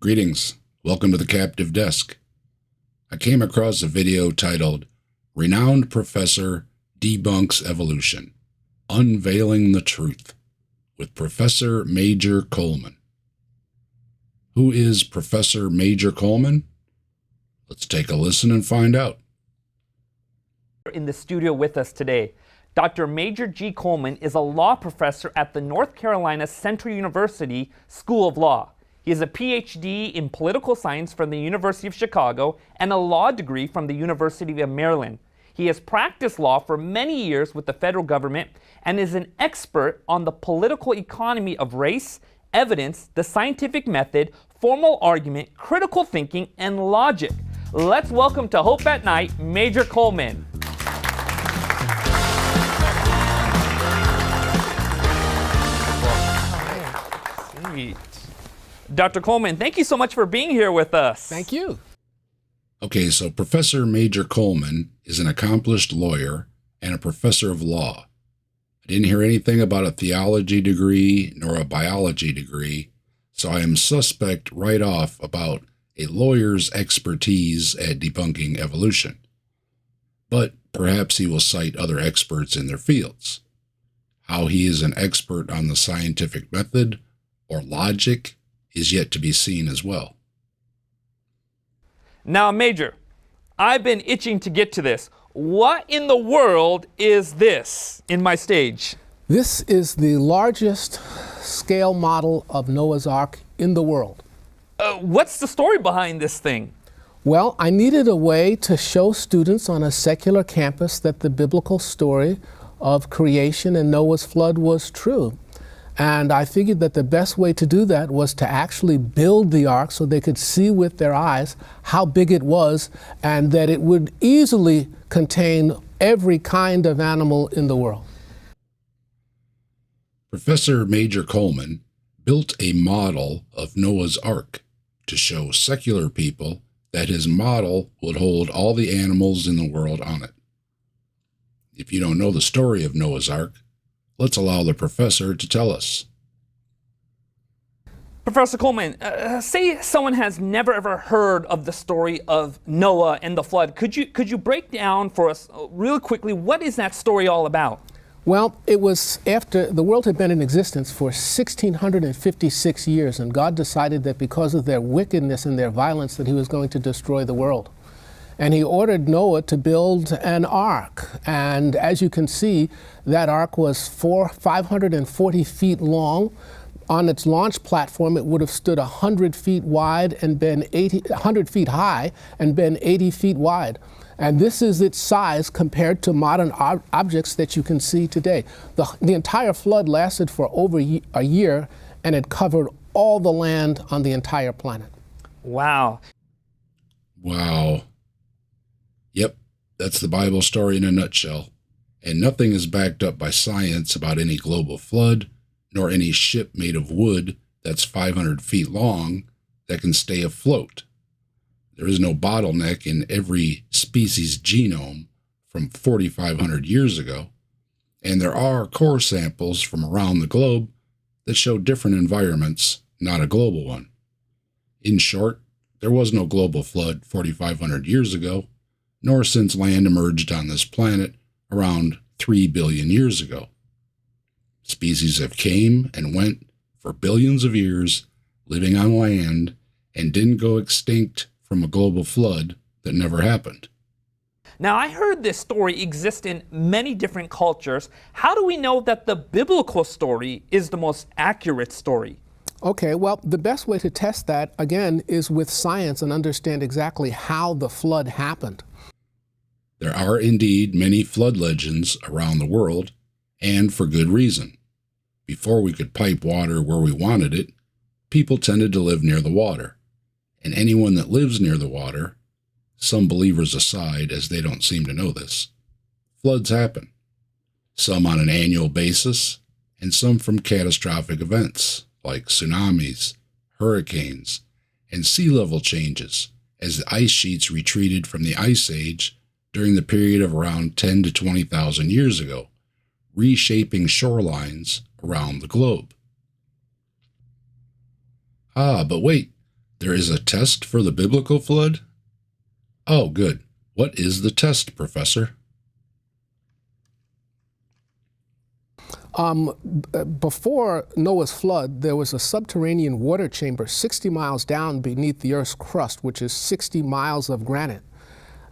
Greetings. Welcome to the Captive Desk. I came across a video titled Renowned Professor Debunks Evolution, Unveiling the Truth, with Professor Major Coleman. Who is Professor Major Coleman? Let's take a listen and find out. In the studio with us today, Dr. Major G. Coleman is a law professor at the North Carolina Central University School of Law. He has a PhD in political science from the University of Chicago and a law degree from the University of Maryland. He has practiced law for many years with the federal government and is an expert on the political economy of race, evidence, the scientific method, formal argument, critical thinking, and logic. Let's welcome to Hope at Night, Major Coleman. Sweet. Dr. Coleman, thank you so much for being here with us. Thank you. Okay, so Professor Major Coleman is an accomplished lawyer and a professor of law. I didn't hear anything about a theology degree nor a biology degree, so I am suspect right off about a lawyer's expertise at debunking evolution. But perhaps he will cite other experts in their fields. How he is an expert on the scientific method or logic is yet to be seen as well. Now, Major, I've been itching to get to this. What in the world is this in my stage? This is the largest scale model of Noah's Ark in the world. What's the story behind this thing? Well, I needed a way to show students on a secular campus that the biblical story of creation and Noah's flood was true. And I figured that the best way to do that was to actually build the ark so they could see with their eyes how big it was and that it would easily contain every kind of animal in the world. Professor Major Coleman built a model of Noah's Ark to show secular people that his model would hold all the animals in the world on it. If you don't know the story of Noah's Ark, let's allow the professor to tell us. Professor Coleman, say someone has never ever heard of the story of Noah and the flood. Could you break down for us real quickly, what is that story all about? Well, it was after the world had been in existence for 1,656 years, and God decided that because of their wickedness and their violence that he was going to destroy the world. And he ordered Noah to build an ark. And as you can see, that ark was 540 feet long. On its launch platform, it would have stood 100 feet wide and been 100 feet high and been 80 feet wide. And this is its size compared to modern objects that you can see today. The entire flood lasted for over a year, and it covered all the land on the entire planet. Wow. Wow. Yep, that's the Bible story in a nutshell. And nothing is backed up by science about any global flood, nor any ship made of wood that's 500 feet long that can stay afloat. There is no bottleneck in every species genome from 4,500 years ago, and there are core samples from around the globe that show different environments, not a global one. In short, there was no global flood 4,500 years ago, nor since land emerged on this planet around 3 billion years ago. Species have came and went for billions of years, living on land, and didn't go extinct from a global flood that never happened. Now, I heard this story exists in many different cultures. How do we know that the biblical story is the most accurate story? Okay, well, the best way to test that, again, is with science and understand exactly how the flood happened. There are indeed many flood legends around the world, and for good reason. Before we could pipe water where we wanted it, people tended to live near the water. And anyone that lives near the water, some believers aside, as they don't seem to know this, floods happen. Some on an annual basis, and some from catastrophic events like tsunamis, hurricanes, and sea level changes as the ice sheets retreated from the Ice Age during the period of around 10 to 20,000 years ago, reshaping shorelines around the globe. But wait, There is a test for the biblical flood? Oh, good. What is the test, Professor? Before Noah's flood, there was a subterranean water chamber 60 miles down beneath the Earth's crust, which is 60 miles of granite.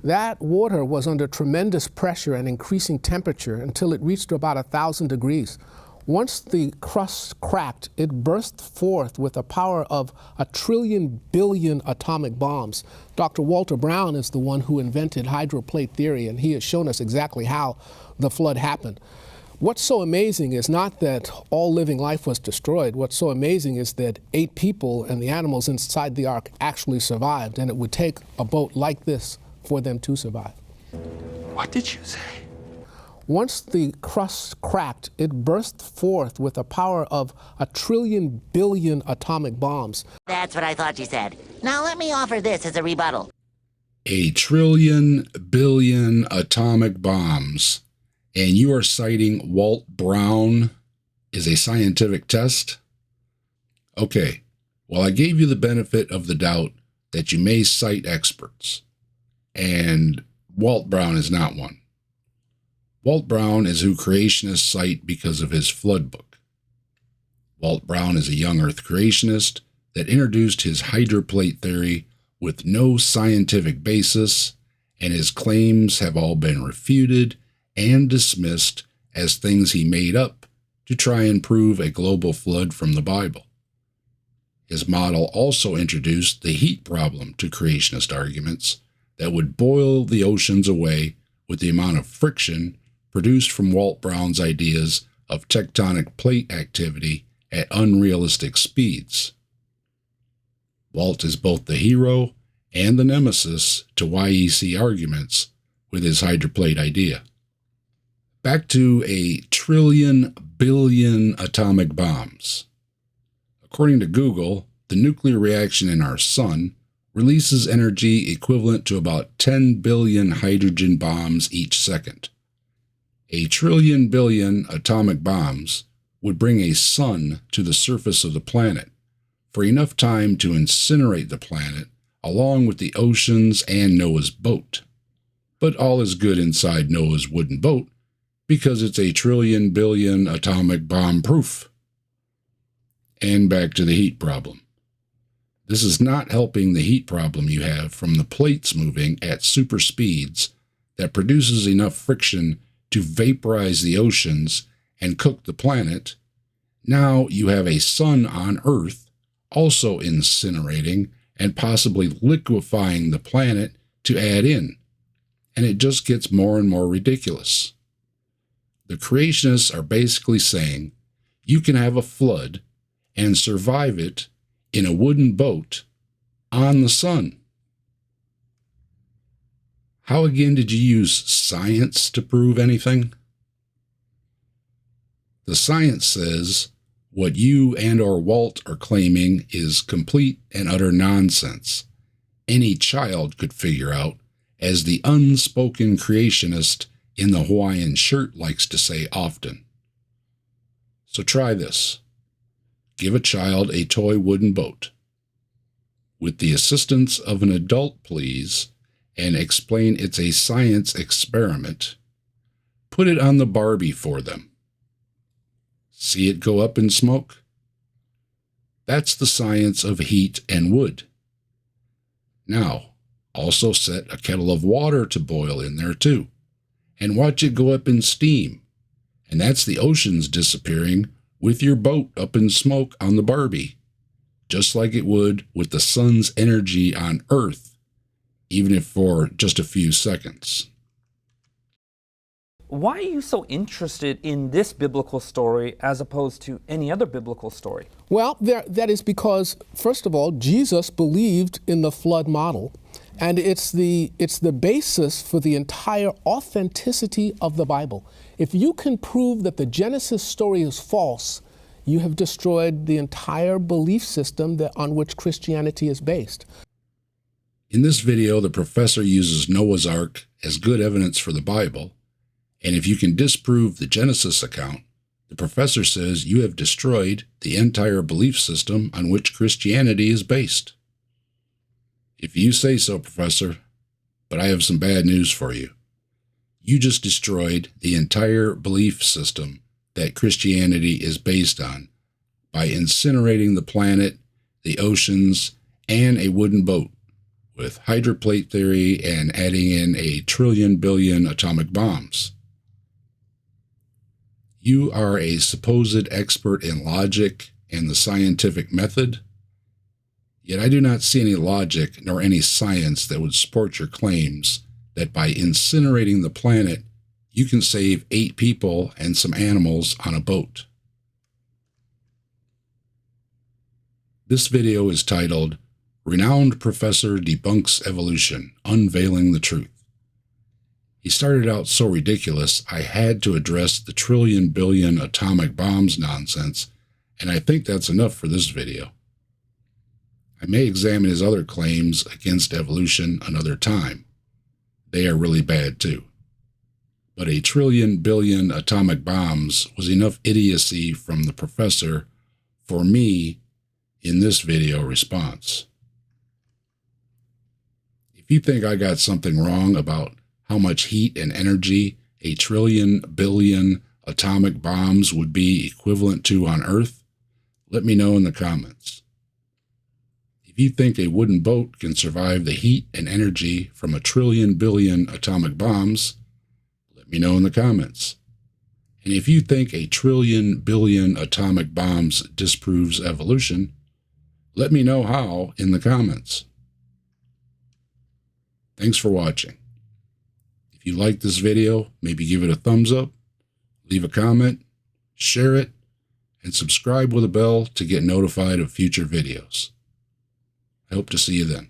That water was under tremendous pressure and increasing temperature until it reached about 1,000 degrees. Once the crust cracked, it burst forth with the power of 1 trillion atomic bombs. Dr. Walter Brown is the one who invented hydroplate theory, and he has shown us exactly how the flood happened. What's so amazing is not that all living life was destroyed. What's so amazing is that 8 people and the animals inside the ark actually survived, and it would take a boat like this for them to survive. What did you say? Once the crust cracked, it burst forth with the power of 1 trillion atomic bombs. That's what I thought you said. Now let me offer this as a rebuttal. 1 trillion billion atomic bombs. And you are citing Walt Brown as a scientific test? Okay, well, I gave you the benefit of the doubt that you may cite experts, and Walt Brown is not one. Walt Brown is who creationists cite because of his flood book. Walt Brown is a young Earth creationist that introduced his hydroplate theory with no scientific basis, and his claims have all been refuted and dismissed as things he made up to try and prove a global flood from the Bible. His model also introduced the heat problem to creationist arguments that would boil the oceans away with the amount of friction produced from Walt Brown's ideas of tectonic plate activity at unrealistic speeds. Walt is both the hero and the nemesis to YEC arguments with his hydroplate idea. Back to 1 trillion billion atomic bombs. According to Google, the nuclear reaction in our sun releases energy equivalent to about 10 billion hydrogen bombs each second. 1 trillion billion atomic bombs would bring a sun to the surface of the planet for enough time to incinerate the planet along with the oceans and Noah's boat. But all is good inside Noah's wooden boat, because it's 1 trillion billion atomic bomb proof. And back to the heat problem. This is not helping the heat problem you have from the plates moving at super speeds that produces enough friction to vaporize the oceans and cook the planet. Now you have a sun on Earth also incinerating and possibly liquefying the planet to add in. And it just gets more and more ridiculous. The creationists are basically saying you can have a flood and survive it in a wooden boat on the sun. How again did you use science to prove anything? The science says what you and or Walt are claiming is complete and utter nonsense. Any child could figure out, as the unspoken creationist in the Hawaiian shirt likes to say often. So try this. Give a child a toy wooden boat. With the assistance of an adult, please, and explain it's a science experiment. Put it on the Barbie for them. See it go up in smoke? That's the science of heat and wood. Now, also set a kettle of water to boil in there too, and watch it go up in steam. And that's the oceans disappearing with your boat up in smoke on the Barbie, just like it would with the sun's energy on Earth, even if for just a few seconds. Why are you so interested in this biblical story as opposed to any other biblical story? Well, that is because, first of all, Jesus believed in the flood model, and it's the basis for the entire authenticity of the Bible. If you can prove that the Genesis story is false, you have destroyed the entire belief system on which Christianity is based. In this video, the professor uses Noah's Ark as good evidence for the Bible, and if you can disprove the Genesis account, the professor says you have destroyed the entire belief system on which Christianity is based. If you say so, Professor, but I have some bad news for you. You just destroyed the entire belief system that Christianity is based on by incinerating the planet, the oceans, and a wooden boat with hydroplate theory and adding in a trillion billion atomic bombs. You are a supposed expert in logic and the scientific method, yet I do not see any logic nor any science that would support your claims that by incinerating the planet, you can save 8 people and some animals on a boat. This video is titled, Renowned Professor Debunks Evolution, Unveiling the Truth. He started out so ridiculous, I had to address the trillion billion atomic bombs nonsense, and I think that's enough for this video. I may examine his other claims against evolution another time. They are really bad too. But a trillion billion atomic bombs was enough idiocy from the professor for me in this video response. If you think I got something wrong about how much heat and energy a trillion billion atomic bombs would be equivalent to on Earth, let me know in the comments. If you think a wooden boat can survive the heat and energy from a trillion billion atomic bombs, let me know in the comments. And if you think a trillion billion atomic bombs disproves evolution, let me know how in the comments. Thanks for watching. If you liked this video, maybe give it a thumbs up, leave a comment, share it, and subscribe with a bell to get notified of future videos. I hope to see you then.